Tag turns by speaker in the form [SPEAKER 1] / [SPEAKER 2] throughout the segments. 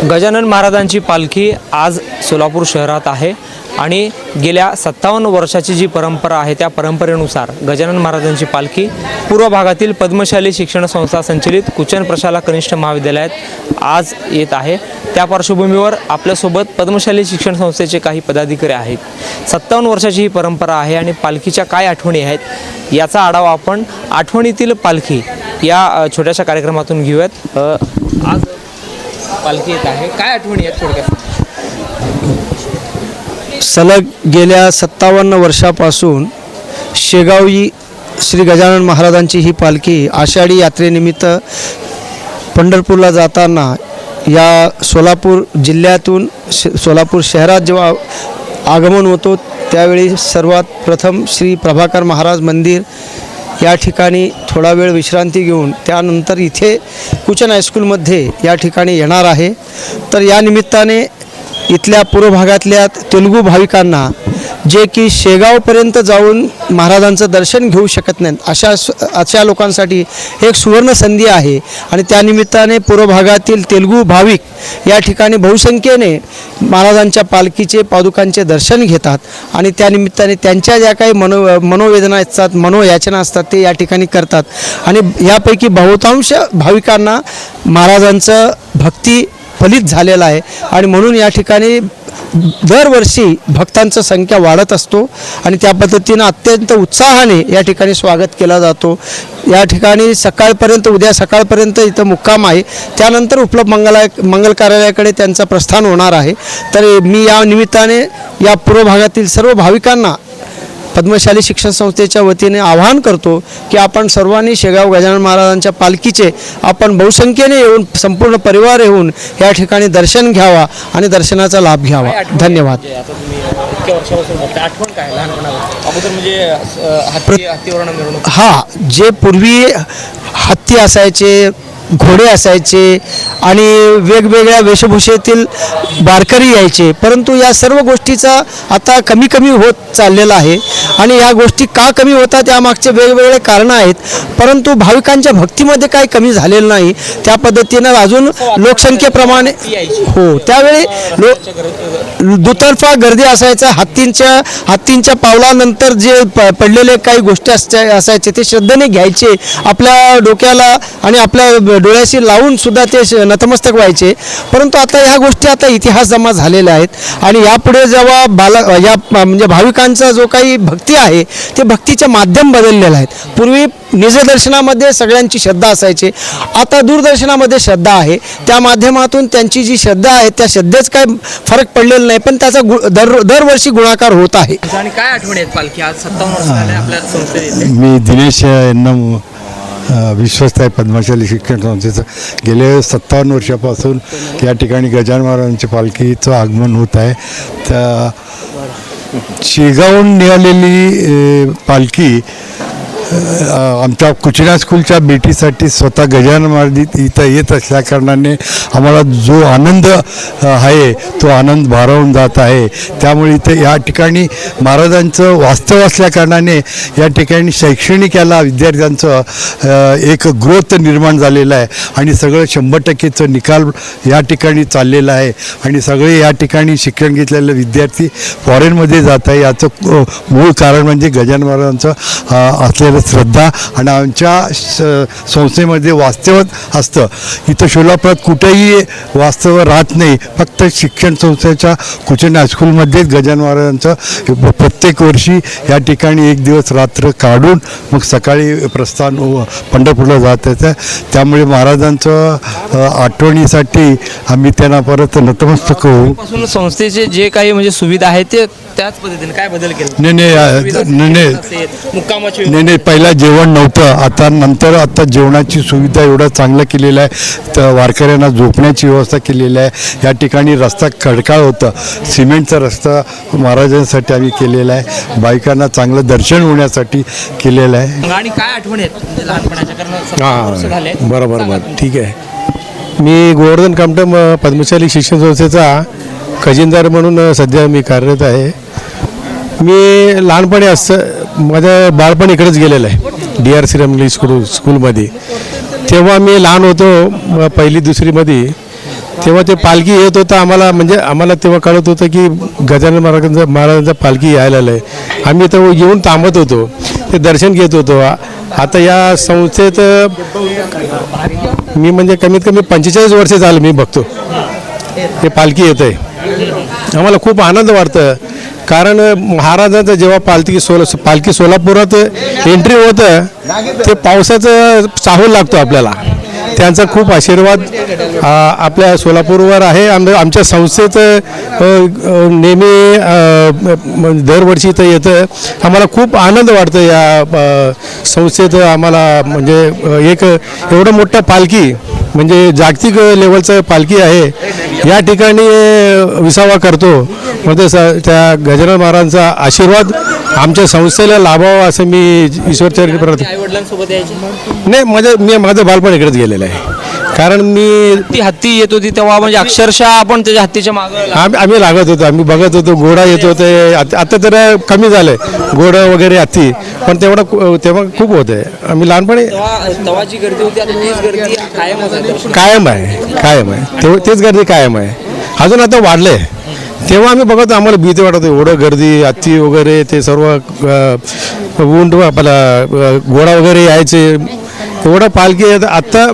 [SPEAKER 1] गजानन महाराजांची पालखी आज सोलापूर शहरात आहे आणि गेल्या 57 वर्षाची जी परंपरा आहे त्या परंपरेनुसार गजानन महाराजांची पालखी पूर्व भागातील पद्मशाली शिक्षण संस्था संचलित कुचन प्रशाला कनिष्ठ महाविद्यालयात आज येत आहे। त्या पार्श्वभूमीवर आपल्यासोबत पद्मशाली शिक्षण संस्थेचे काही पदाधिकारी आहेत। 57 वर्षाची ही परंपरा आहे आणि पालखीच्या काय आठवणी आहेत याचा आढावा आपण आठवणीतील पालखी या छोट्याशा कार्यक्रमातून घेऊयात। आज पालखी येत आहे, काय आठवणी आहेत थोडक्यात?
[SPEAKER 2] सलग गेल्या 57 वर्षापासून शेगावी श्री गजानन महाराजांची ही पालखी आषाढी यात्रेनिमित्त पंढरपूरला जाताना या सोलापूर जिल्ह्यातून सोलापूर शहरात जेव्हा आगमन होतो त्यावेळी सर्वात प्रथम श्री प्रभाकर महाराज मंदिर या ठिकाणी थोडा वेळ विश्रांती घेऊन त्यानंतर इथे कुचन हायस्कूलमध्ये या ठिकाणी येणार आहे। तर या निमित्ताने इथल्या पूर्व भागातल्या तेलुगू भाविकांना जे की शेगावपर्यंत जाऊन महाराजांचं दर्शन घेऊ शकत नाहीत अशा लोकांसाठी एक सुवर्ण संधी आहे आणि त्यानिमित्ताने पूर्व भागातील तेलुगू भाविक या ठिकाणी बहुसंख्येने महाराजांच्या पालखीचे पादुकांचे दर्शन घेतात आणि त्यानिमित्ताने त्यांच्या ज्या काही मनोवेदना असतात मनोयाचना असतात ते या ठिकाणी करतात आणि यापैकी बहुतांश भाविकांना महाराजांचं भक्ती फलित झालेला आहे आणि म्हणून या ठिकाणी दरवर्षी भक्तांची संख्या वाढत असतो आणि त्या पद्धतीने अत्यंत उत्साहाने या ठिकाणी स्वागत केला जातो। या ठिकाणी सकाळपर्यंत उद्या सकाळपर्यंत इथं मुक्काम आहे, त्यानंतर उपलब्ध मंगल कार्यालयाकडे त्यांचं प्रस्थान होणार आहे। तर मी या निमित्ताने या पूर्व भागातील सर्व भाविकांना पद्मशाली शिक्षण संस्थेच्या वतीने आवाहन करतो की आपण सर्वांनी शेगाव गजानन महाराजांच्या पालखीचे आपण बहुसंख्येने येऊन संपूर्ण परिवार येऊन या ठिकाणी दर्शन घ्यावा आणि दर्शनाचा लाभ घ्यावा। धन्यवाद। हां, जे पूर्वी हत्ती असायचे, घोडे असायचे आणि वेगवेगळ्या वेशभूषेतील वारकरी यायचे, परंतु या सर्व गोष्टीचा आता कमी होत चाललेला आहे आणि या गोष्टी का कमी होतात यामागचे वेगवेगळे कारणं आहेत, परंतु भाविकांच्या भक्तीमध्ये काही कमी झालेलं नाही। त्या पद्धतीनं अजून लोकसंख्येप्रमाणे त्यावेळी दुतर्फा गर्दी असायचा। हत्तींच्या पावलानंतर जे पडलेले काही गोष्टी असायचे ते श्रद्धेने घ्यायचे, आपल्या डोक्याला आणि आपल्या डोळ्याशी लावून सुद्धा ते नतमस्तक व्हायचे, परंतु आता ह्या गोष्टी आता इतिहास जमा झालेल्या आहेत आणि यापुढे जेव्हा म्हणजे भाविकांचा जो काही भक्ती आहे ते भक्तीचे माध्यम बदललेलं आहेत। पूर्वी निजदर्शनामध्ये सगळ्यांची श्रद्धा असायची, आता दूरदर्शनामध्ये श्रद्धा आहे, त्या माध्यमातून त्यांची जी श्रद्धा आहे त्या श्रद्धेच काय फरक पडलेला नाही, पण त्याचा दरवर्षी गुणाकार होत आहे।
[SPEAKER 1] आणि काय आठवणी आहेत पालखी आज 57 वर्ष झाले आपल्या संस्थेत?
[SPEAKER 3] मी दिनेश यांना विश्वस्त आहे पद्मशाली शिक्षण संस्थेचं। गेले 57 वर्षापासून या ठिकाणी गजानन महाराजांच्या पालखीचं आगमन होत आहे। तर शेगावहून निघालेली पालखी आमच्या कुचन स्कूलच्या भेटीसाठी स्वतः गजानन महाराज इथं येत असल्याकारणाने आम्हाला जो आनंद आहे तो आनंद भारावून जात आहे। त्यामुळे इथं या ठिकाणी महाराजांचं वास्तव असल्याकारणाने या ठिकाणी शैक्षणिक याला विद्यार्थ्यांचं एक ग्रोथ निर्माण झालेलं आहे आणि सगळं 100%चं निकाल या ठिकाणी चाललेलं आहे आणि सगळे या ठिकाणी शिक्षण घेतलेले विद्यार्थी फॉरेनमध्ये जात आहे। याचं मूळ कारण म्हणजे गजानन महाराजांचं असलेलं श्रद्धा आणि आमच्या संस्थेमध्ये वास्तव असतं। इथं सोलापुरात कुठेही वास्तव राहत नाही, फक्त शिक्षण संस्थेच्या कुचन हायस्कूलमध्येच गजानन महाराजांचं प्रत्येक वर्षी या ठिकाणी एक दिवस रात्र काढून मग सकाळी प्रस्थान पंढरपूरला जात येतं। त्यामुळे महाराजांचं आठवणीसाठी आम्ही त्यांना परत नतमस्तक होऊ।
[SPEAKER 1] संस्थेचे जे काही म्हणजे सुविधा आहे ते त्याच पद्धतीने काय बदल केले?
[SPEAKER 3] नाही, पहिला जेवण नव्हतं, आता जेवणाची सुविधा एवढं चांगलं केलेलं आहे। तर वारकऱ्यांना झोपण्याची व्यवस्था केलेली आहे। या ठिकाणी रस्ता खडकाळ होतं, सिमेंटचा रस्ता महाराजांसाठी आम्ही केलेला आहे, बायकांना चांगलं दर्शन होण्यासाठी केलेलं आहे।
[SPEAKER 1] आणि काय आठवणी आहेत लहानपणाच्या?
[SPEAKER 2] हां, बरोबर, ठीक आहे। मी गोवर्धन कामटम पद्मशाली शिक्षण संस्थेचा खजिनदार म्हणून सध्या मी कार्यरत आहे। मी लहानपणी माझं बाळपण इकडेच गेलेलं आहे, DRC रमली स्कूलमध्ये। तेव्हा मी लहान होतो, पहिली दुसरीमध्ये,
[SPEAKER 4] तेव्हा ते पालखी येत होतं आम्हाला तेव्हा कळत होतं की गजानन महाराजांचा पालखी यायला आहे. आम्ही इथं येऊन थांबत होतो, ते दर्शन घेत होतो. आता या संस्थेत मी म्हणजे कमीत कमी 45 वर्ष झालं मी बघतो हे पालखी येत आहे. आम्हाला खूप आनंद वाटतं, कारण महाराजांचं जेव्हा पालखी सोलापुरात एंट्री होतं ते पावसाचं चाहूल लागतो आपल्याला. त्यांचा खूप आशीर्वाद आपल्या सोलापूरवर आहे. आमच्या संस्थेचं नेहमी दरवर्षी इथं येतं. आम्हाला खूप आनंद वाटतं या संस्थेत. आम्हाला म्हणजे एक एवढं मोठं पालखी म्हणजे जागतिक लेवलचं पालखी आहे या ठिकाणी विसावा करतो. म्हणजे त्या गजानन महाराजांचा आशीर्वाद आमच्या संस्थेला लाभावा असं मी ईश्वरचरणी प्रार्थना.
[SPEAKER 1] आईवडिलांसोबत यायचे
[SPEAKER 4] नाही माझं बालपण इकडेच गेलेलं आहे. कारण मी
[SPEAKER 1] ती हत्ती येत होती तेव्हा म्हणजे अक्षरशः आपण त्याच्या हत्तीच्या मागे
[SPEAKER 4] आम्ही लागत होतो, आम्ही बघत होतो. घोडा येत होते, आता तर कमी झालं घोडं वगैरे हत्ती, पण तेव्हा खूप होते. आम्ही लहानपणी
[SPEAKER 1] तेव्हाची गर्दी होती, आता तीच गर्दी
[SPEAKER 4] कायम आहे. तेच गर्दी कायम आहे, अजून आता वाढलंय. तेव्हा आम्ही बघतो, आम्हाला भीती वाटत एवढं गर्दी हत्ती वगैरे ते सर्व उंट आपला घोडा वगैरे यायचे. एवढं पालखी आत्ता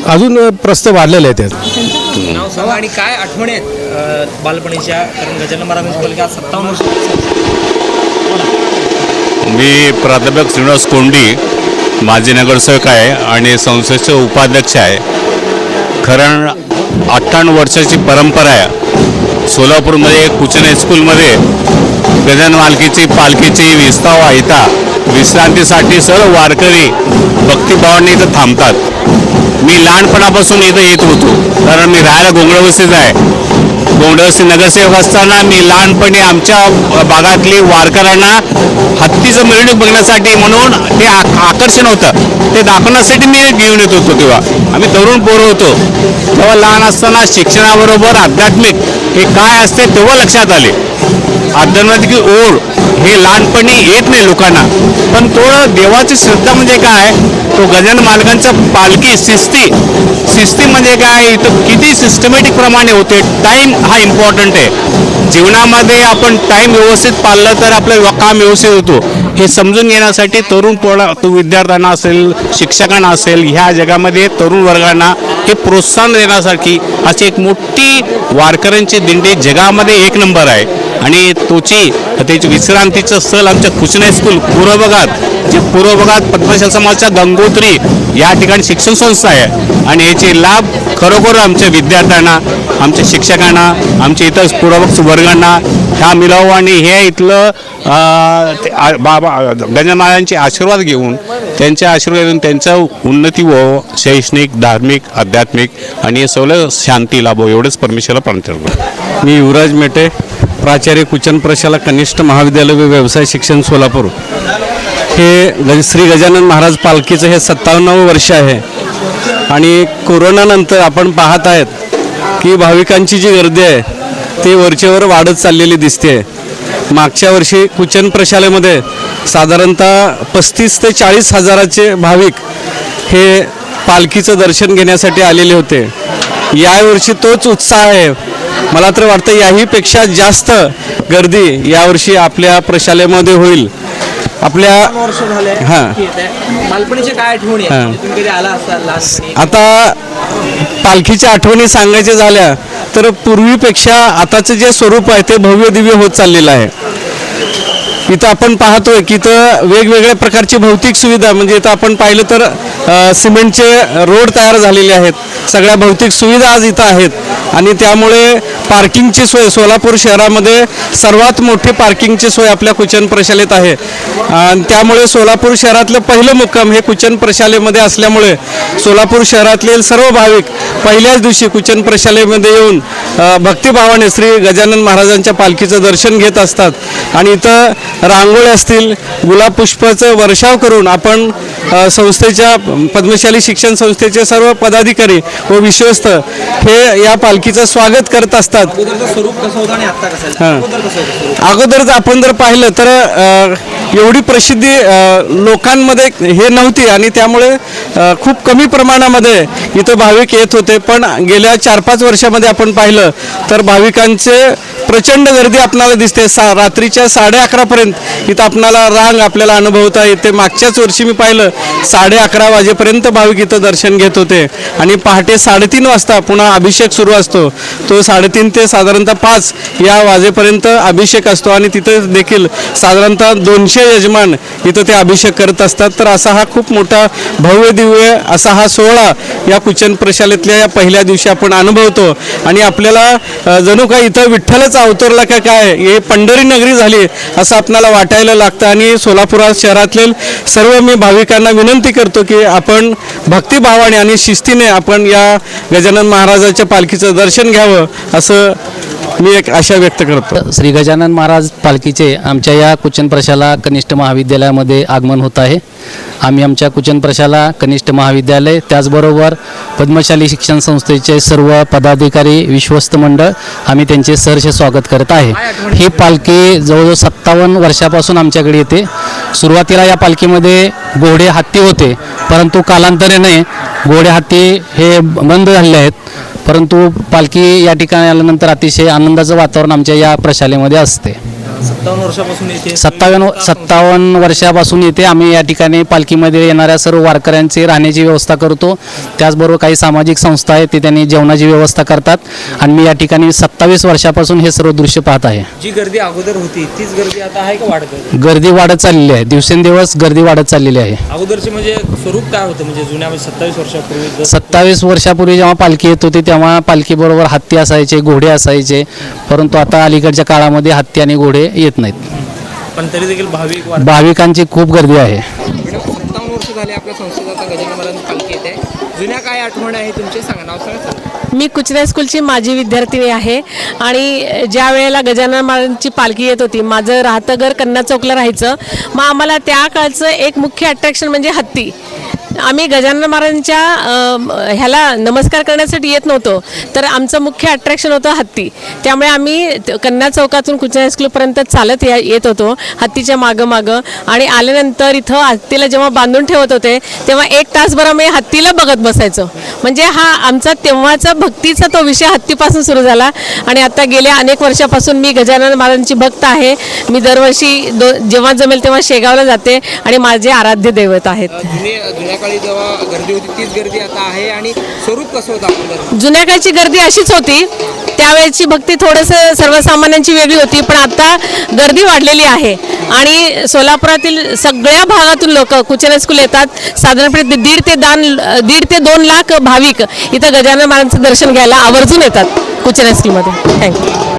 [SPEAKER 4] अजून प्रस्त वाढलेले आहेत त्यात.
[SPEAKER 1] नाव सांगा आणि काय आठवणी आहेत बालपणीच्या, कारण गजानन महाराजांची पालखी आज 57 वर्ष.
[SPEAKER 5] मी प्राध्यापक श्रीनिवास कोंडी माजी नगरसेवक आहे आणि संस्थेचे उपाध्यक्ष आहे. खरं 58 वर्षाची परंपरा आहे. सोलापूरमध्ये कुचन हायस्कूलमध्ये गजानन मालकीची पालखीची विस्ताव आयता विश्रांतीसाठी सर्व वारकरी भक्तिभावाने इथं थांबतात. मी लहानपणापासून इथं येत होतो, कारण मी राहायला गोंगडवस्तीत आहे. गोंगडवस्ती नगरसेवक असताना मी लहानपणी आमच्या भागातली वारकऱ्यांना हत्तीचं मिरवणूक बघण्यासाठी म्हणून ते आकर्षण होतं, ते दाखवण्यासाठी मी घेऊन येत होतो. तेव्हा आम्ही तरुण पोरं होतो. तेव्हा लहान असताना शिक्षणाबरोबर आध्यात्मिक हे काय असते तेव्हा लक्षात आले. आध्यात्मिक ओढ हे लहानपणी येत नाही लोकांना, पण तो देवाची श्रद्धा म्हणजे काय, तो गजानन मालकांचा पालखी शिस्ती म्हणजे काय, इथं किती सिस्टमॅटिक प्रमाणे होते. टाईम हा इम्पॉर्टंट आहे जीवनामध्ये. आपण टाईम व्यवस्थित पाळलं तर आपलं काम व्यवस्थित होतो. हे समजून घेण्यासाठी तरुण विद्यार्थ्यांना असेल, शिक्षकांना असेल, ह्या जगामध्ये तरुण वर्गांना हे प्रोत्साहन देण्यासाठी अशी एक मोठी वारकऱ्यांची दिंडी जगामध्ये एक नंबर आहे. आणि त्याची विश्रांतीचं स्थळ आमच्या कुचन हायस्कूल पूर्व भागात पद्मशाली समाजाच्या गंगोत्री या ठिकाणी शिक्षण संस्था आहे. आणि याचे लाभ खरोखर आमच्या विद्यार्थ्यांना, आमच्या शिक्षकांना, आमच्या इतर पूर्वभक्त वर्गांना ह्या मिळावं. आणि हे इथलं गजानन महाराजांचे आशीर्वाद घेऊन त्यांच्या आशीर्वाद घेऊन त्यांचं उन्नती व्हावं, शैक्षणिक, धार्मिक, आध्यात्मिक आणि सगळं शांती लाभो एवढंच परमेश्वराला प्रार्थना करतो.
[SPEAKER 2] मी युवराज मेटे, प्राचार्य कुचन प्रशाला कनिष्ठ महाविद्यालय व व्यवसाय शिक्षण सोलापूर. हे श्री गजानन महाराज पालखीचं हे 57वं वर्ष आहे. आणि कोरोनानंतर आपण पाहत आहेत की भाविकांची जी गर्दी आहे ती वरचेवर वाढत चाललेली दिसते. मागच्या वर्षी कुचन प्रशालेमध्ये साधारणतः 35 ते 40 हजाराचे भाविक हे पालखीचं दर्शन घेण्यासाठी आलेले होते. यावर्षी तोच उत्साह आहे. मला तर वाटतं याहीपेक्षा जास्त गर्दी यावर्षी आपल्या प्रशालेमध्ये होईल. आपल्या
[SPEAKER 1] बालपणीच्या काय आठवणी आहेत? तुम्ही कधी आला असाल लहानपणी?
[SPEAKER 2] आता पालखीच्या आठवणी सांगायच्या झाल्या तर पूर्वीपेक्षा आताचं जे स्वरूप आहे ते भव्य दिव्य होत चाललेलं आहे. इथं आपण पाहतोय की इथं वेगवेगळ्या प्रकारची भौतिक सुविधा, म्हणजे इथं आपण पाहिलं तर सिमेंटचे रोड तयार झालेले आहेत. सगळ्या भौतिक सुविधा आज इथं आहेत. आणि त्यामुळे पार्किंगची सोय सोलापूर शहरामध्ये सर्वात मोठी पार्किंगची सोय आपल्या कुचन प्रशालेत आहे. त्यामुळे सोलापूर शहरातलं पहिलं मुक्काम हे कुचन प्रशालेमध्ये असल्यामुळे सोलापूर शहरातले सर्व भाविक पहिल्याच दिवशी कुचन प्रशालेमध्ये येऊन भक्तिभावाने श्री गजानन महाराजांच्या पालखीचं दर्शन घेत असतात. आणि इथं रांगोळ्या असतील, गुलाब पुष्पाचं वर्षाव करून आपण संस्थेच्या पद्मशाली शिक्षण संस्थेचे सर्व पदाधिकारी व विश्वस्त हे या पालखीचं स्वागत करत असतात.
[SPEAKER 1] स्वरूप कसं होतं आणि आता कसं आहे?
[SPEAKER 2] अगोदर आपण जर पाहिलं तर एवढी प्रसिद्धी लोकांमध्ये हे नव्हती आणि त्यामुळे खूप कमी प्रमाणामध्ये इथं भाविक येत होते.
[SPEAKER 6] होते, पण गेल्या 4-5 वर्षामध्ये आपण पाहिलं तर भाविकांचे प्रचंड गर्दी आपल्याला दिसते. रात्रीच्या 11:30पर्यंत इथं आपल्याला रांग आपल्याला अनुभवता येते. मागच्याच वर्षी मी पाहिलं 11:30 वाजेपर्यंत भाविक इथं दर्शन घेत होते आणि पहाटे 3:30 वाजता पुन्हा अभिषेक सुरू असतो. तो 3:30 ते साधारणतः 5 या वाजेपर्यंत अभिषेक असतो आणि तिथं देखील साधारणतः 200 यजमान इथं ते अभिषेक करत असतात. तर असा हा खूप मोठा भव्य दिव्य असा हा सोहळा या कुचन प्रशालेतल्या या पहिल्या दिवशी आपण अनुभवतो आणि आपल्याला जणू काय इथं विठ्ठलच अवतरला का काय, हे पंढरी नगरी झाली असं आपल्याला वाटायला लागतं. आणि सोलापूर शहरातले सर्व मी भाविकांना विनंती करतो की आपण भक्तिभावाने आणि शिस्तीने आपण या गजानन महाराजाच्या पालखीचं दर्शन घ्यावं असं मी एक आशा व्यक्त करतो.
[SPEAKER 7] श्री गजानन महाराज पालखीचे आमच्या या कुचन प्रशाला कनिष्ठ महाविद्यालयामध्ये आगमन होत आहे. आम्ही आमच्या कुचन प्रशाला कनिष्ठ महाविद्यालय त्याचबरोबर पद्मशाली शिक्षण संस्थेचे सर्व पदाधिकारी विश्वस्त मंडळ आम्ही त्यांचे सहर्ष स्वागत करत आहे. ही पालखी जवळजवळ 57 वर्षापासून आमच्याकडे येते. सुरुवातीला या पालखीमध्ये घोडे हत्ती होते, परंतु कालांतराने घोडे हत्ती हे बंद झाले आहेत. परंतु पालखी या ठिकाणी आल्यानंतर अतिशय आनंदाचं वातावरण आमच्या या प्रशालेमध्ये असते.
[SPEAKER 1] 57 वर्षापासून येते.
[SPEAKER 7] 57 वर्षापासून येते. आम्ही या ठिकाणी पालखीमध्ये येणाऱ्या सर्व वारकऱ्यांची राहण्याची व्यवस्था करतो. त्याचबरोबर काही सामाजिक संस्था आहेत ते त्यांनी जेवणाची व्यवस्था करतात आणि मी या ठिकाणी 27 वर्षापासून हे सर्व दृश्य पाहत आहे.
[SPEAKER 1] जी गर्दी अगोदर होती तीच गर्दी आता आहे का वाढत?
[SPEAKER 7] गर्दी वाढत चाललेली आहे. दिवसेंदिवस गर्दी वाढत चाललेली आहे.
[SPEAKER 1] अगोदरचे म्हणजे स्वरूप काय होतं, म्हणजे जुन्या 27 वर्षापूर्वी
[SPEAKER 7] 27 वर्षापूर्वी जेव्हा पालखी येत होती तेव्हा पालखीबरोबर हत्ती असायचे, घोडे असायचे, परंतु आता अलीकडच्या काळामध्ये हत्ती आणि घोडे येत नाहीत.
[SPEAKER 1] पण तरी देखील
[SPEAKER 7] भाविकांची खूप गर्दी आहे.
[SPEAKER 1] 57 वर्ष झाले आपल्या संस्थेत आता गजानन महाराजांची पालखी येते. जुन्या काय आठवण आहे तुमचे, सांगा, नाव सांगा.
[SPEAKER 8] मी कुचने स्कूलची माजी विद्यार्थिनी आहे आणि ज्या वेळेला गजानन महाराजांची पालखी येत होती, माझं राहतं घर कन्ना चौकला राहायचं. मग आम्हाला त्या काळचं एक मुख्य अट्रॅक्शन म्हणजे हत्ती. आम्ही गजानन महाराजांच्या ह्याला नमस्कार करण्यासाठी येत नव्हतो, तर आमचं मुख्य अट्रॅक्शन होतं हत्ती. त्यामुळे आम्ही कन्या चौकातून कुचने हायस्कूलपर्यंत चालत येत होतो हत्तीच्या मागं आणि आल्यानंतर इथं हत्तीला जेव्हा बांधून ठेवत होते तेव्हा 1 तासभर आम्ही हत्तीला बघत बसायचो. म्हणजे हा आमचा तेव्हाचा भक्तीचा तो विषय हत्तीपासून सुरू झाला आणि आता गेल्या अनेक वर्षापासून मी गजानन महाराजांची भक्त आहे. मी दरवर्षी जेव्हा जमेल तेव्हा शेगावला जाते आणि माझे आराध्य दैवत आहेत.
[SPEAKER 1] जुन्या काळी जेव्हा गर्दी होती तीच गर्दी आता आहे आणि स्वरूप कसं होतं अगोदर?
[SPEAKER 8] जुन्या काळची गर्दी अशीच होती. त्यावेळेची भक्ती थोडंसं सर्वसामान्यांची वेगळी होती, पण आता गर्दी वाढलेली आहे आणि सोलापुरातील सगळ्या भागातून लोक कुचने स्कूल येतात. साधारणपणे 1.5 ते 2 लाख भाविक इथं गजानन महाराजांचं दर्शन घ्यायला आवर्जून येतात कुचने स्कूलमध्ये. थँक्यू.